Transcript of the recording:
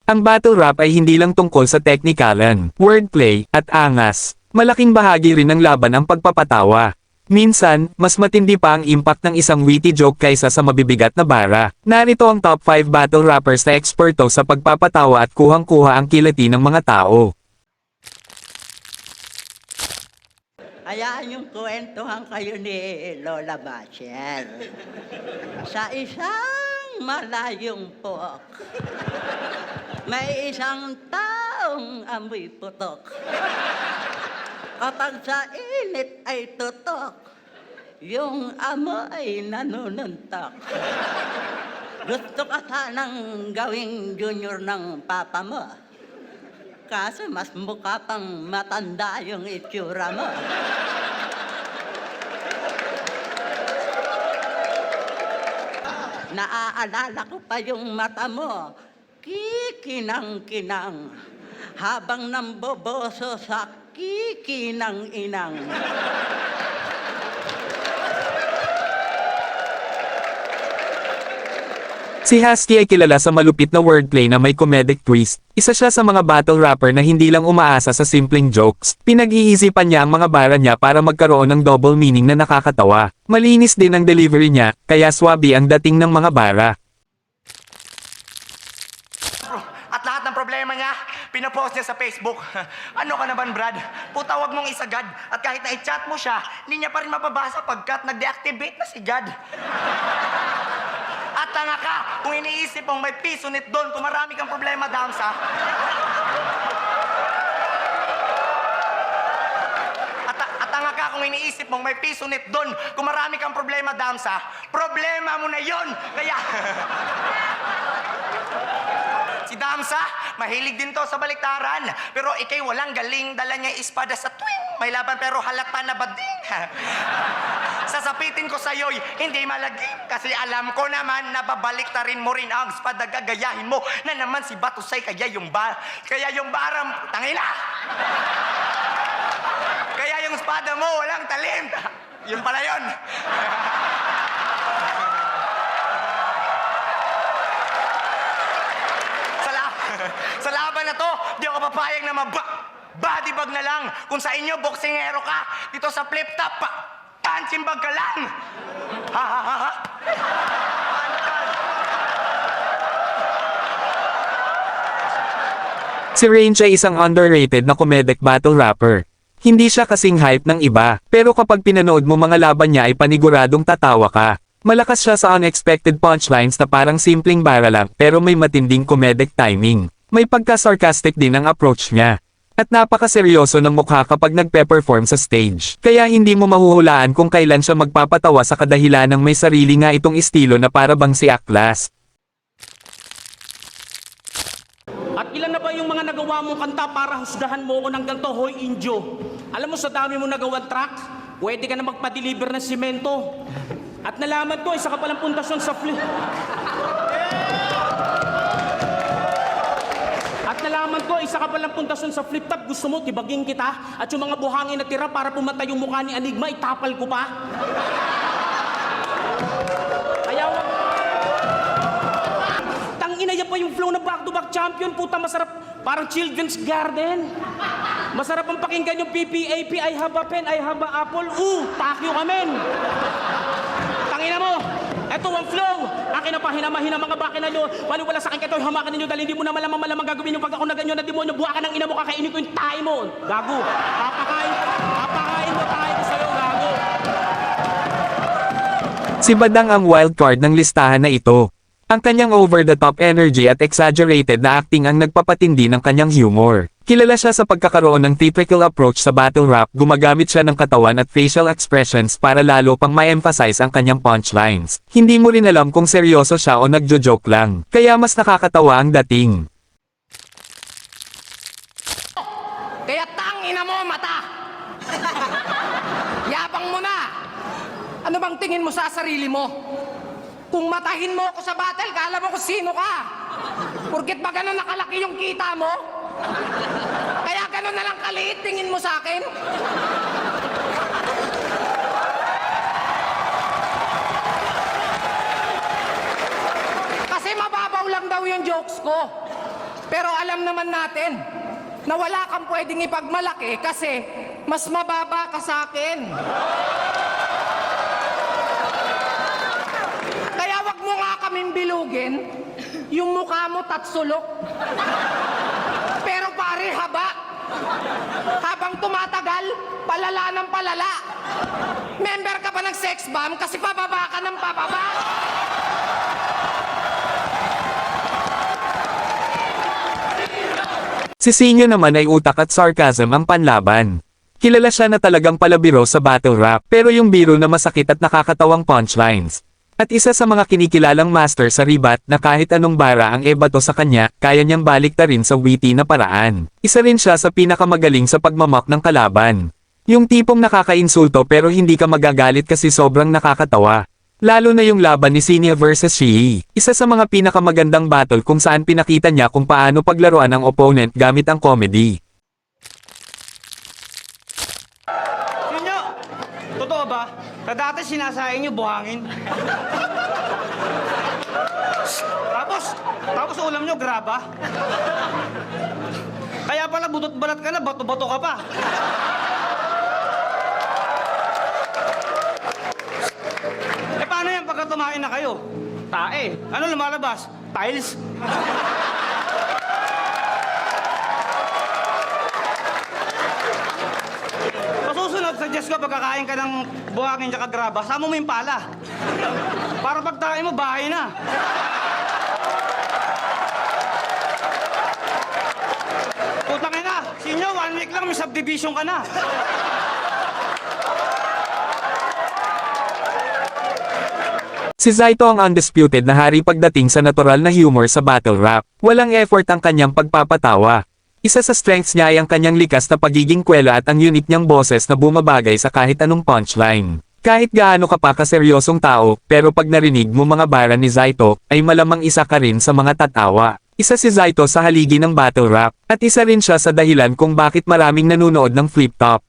Ang battle rap ay hindi lang tungkol sa teknikalan, wordplay, at angas. Malaking bahagi rin ng laban ang pagpapatawa. Minsan, mas matindi pa ang impact ng isang witty joke kaysa sa mabibigat na bara. Narito ang top 5 battle rappers na eksperto sa pagpapatawa at kuhang-kuha ang kilati ng mga tao. Hayaan yung kwentuhan kayo ni Lola Bachel. Sa isang malayong puok, may isang taong amoy putok. Kapag sa init ay tutok, yung amoy nanununtok. Gusto ka sanang gawing junior ng papa mo. Kaso mas mukha pang matanda yung itsura mo. Naaalala ko pa yung mata mo, kikinang-kinang, habang namboboso sa kikinang-inang. Si Husky ay kilala sa malupit na wordplay na may comedic twist. Isa siya sa mga battle rapper na hindi lang umaasa sa simpleng jokes. Pinag-iisipan niya ang mga bara niya para magkaroon ng double meaning na nakakatawa. Malinis din ang delivery niya, kaya swabe ang dating ng mga bara. At lahat ng problema niya, pinapost niya sa Facebook. Ano ka naman, Brad? Puta, wag mong isagad. At kahit na i-chat mo siya, hindi niya pa rin mababasa pagkat nag-deactivate na si God. At tanga ka kung iniisip mong may pisunit doon kung marami kang problema, Damsa. At tanga ka kung iniisip mong may pisunit doon kung marami kang problema, Damsa. Problema mo na yon. Kaya... Si Damsa, mahilig din to sa baliktaran. Pero ikay walang galing, dala niya espada sa tuwing may laban pero halata na bading. Sasapitin ko sa'yo'y hindi malagim kasi alam ko naman na babaliktarin mo rin ang espada, gagayahin mo na naman si Batusay kaya yung baram, tangina! Kaya yung espada mo walang talim. Yun pala yun. Sa laban na to, di ako papayag na bodybag na lang. Kung sa inyo, boksingero ka. Dito sa flip top, punching bag ka lang. Ha ha ha ha. Si Range ay isang underrated na comedic battle rapper. Hindi siya kasing hype ng iba, pero kapag pinanood mo mga laban niya ay paniguradong tatawa ka. Malakas siya sa unexpected punchlines na parang simpleng bara lang pero may matinding comedic timing. May pagka-sarcastic din ang approach niya. At napakaseryoso ng mukha kapag nagpe-perform sa stage. Kaya hindi mo mahuhulaan kung kailan siya magpapatawa sa kadahilan ng may sarili nga itong estilo na para bang si Aklas. At ilan na ba yung mga nagawa mong kanta para husgahan mo ko ng ganito, Hoy Indio? Alam mo sa dami mo nagawang track, pwede ka na magpa-deliver ng simento. At nalaman ko, isa ka palang pundasyon sa flip. At nalaman ko, isa ka palang pundasyon sa flip top. Gusto mo, tibagin kita. At yung mga buhangin na tira para pumatay yung mukha ni Enigma, itapal ko pa. Kaya wag... Tanginaya pa yung flow na back-to-back champion. Puta, masarap. Parang children's garden. Masarap ang pakinggan yung PPAP. I have a pen, I have a apple. Takyo ka, men. Tangina mo! Eto ang flow! Akin na pahinamahin ang mga bakina nyo. Paliwala sa akin kayo, hamakan ninyo dahil hindi mo na malamang gagawin yung pag ako na ganyan na demonyo. Buha ka ng ina mo, kakainin ko yung tayo mo. Gago! Papakain mo tayo sa'yo, gago! Si Badang ang wildcard ng listahan na ito. Ang kanyang over-the-top energy at exaggerated na acting ang nagpapatindi ng kanyang humor. Kilala siya sa pagkakaroon ng typical approach sa battle rap, gumagamit siya ng katawan at facial expressions para lalo pang ma-emphasize ang kanyang punchlines. Hindi mo rin alam kung seryoso siya o nagjo-joke lang, kaya mas nakakatawa ang dating. Kaya tangina mo, mata! Yabang mo na! Ano bang tingin mo sa sarili mo? Kung matahin mo ako sa battle, kala mo kung sino ka. Porket ba ganun nakalaki yung kita mo? Kaya ganun na lang kaliit tingin mo sa akin? Kasi mababaw lang daw yung jokes ko. Pero alam naman natin na wala kang pwedeng ipagmalaki kasi mas mababa ka sa akin. Kaya wag mo nga kaming bilugin, yung mukha mo tatsulok. Pero pare, haba. Habang tumatagal, palala ng palala. Member ka pa ng sex bomb kasi pababa ka ng pababa. Si Sinyo naman ay utak at sarcasm ang panlaban. Kilala siya na talagang palabiro sa battle rap, pero yung biro na masakit at nakakatawang punchlines. At isa sa mga kinikilalang master sa ribat na kahit anong bara ang ebato sa kanya, kaya niyang baliktarin sa witty na paraan. Isa rin siya sa pinakamagaling sa pagmamak ng kalaban. Yung tipong nakakainsulto pero hindi ka magagalit kasi sobrang nakakatawa. Lalo na yung laban ni Sinyo versus Shii. Isa sa mga pinakamagandang battle kung saan pinakita niya kung paano paglaruan ang opponent gamit ang comedy. Sinyo, totoo ba? Na dati sinasayin niyo buhangin. Tapos ulam niyo graba. Kaya pala butot balat ka na, bato-bato ka pa. Eh paano yan pagka tumain na kayo? Tae. Ano lumalabas? Tiles? Masusunod, suggest ko pagkakain ka ng buhangin tsaka graba, sama mo yung pala. Para pagtae mo, bahay na. Putang ina, Sinyo, 1 week lang may subdivision ka na. Si Zaito ang undisputed na hari pagdating sa natural na humor sa battle rap. Walang effort ang kanyang pagpapatawa. Isa sa strengths niya ay ang kanyang likas na pagiging kwela at ang unique niyang boses na bumabagay sa kahit anong punchline. Kahit gaano ka pa kaseryosong tao, pero pag narinig mo mga bara ni Zaito, ay malamang isa ka rin sa mga tatawa. Isa si Zaito sa haligi ng battle rap, at isa rin siya sa dahilan kung bakit maraming nanunood ng Flip Top.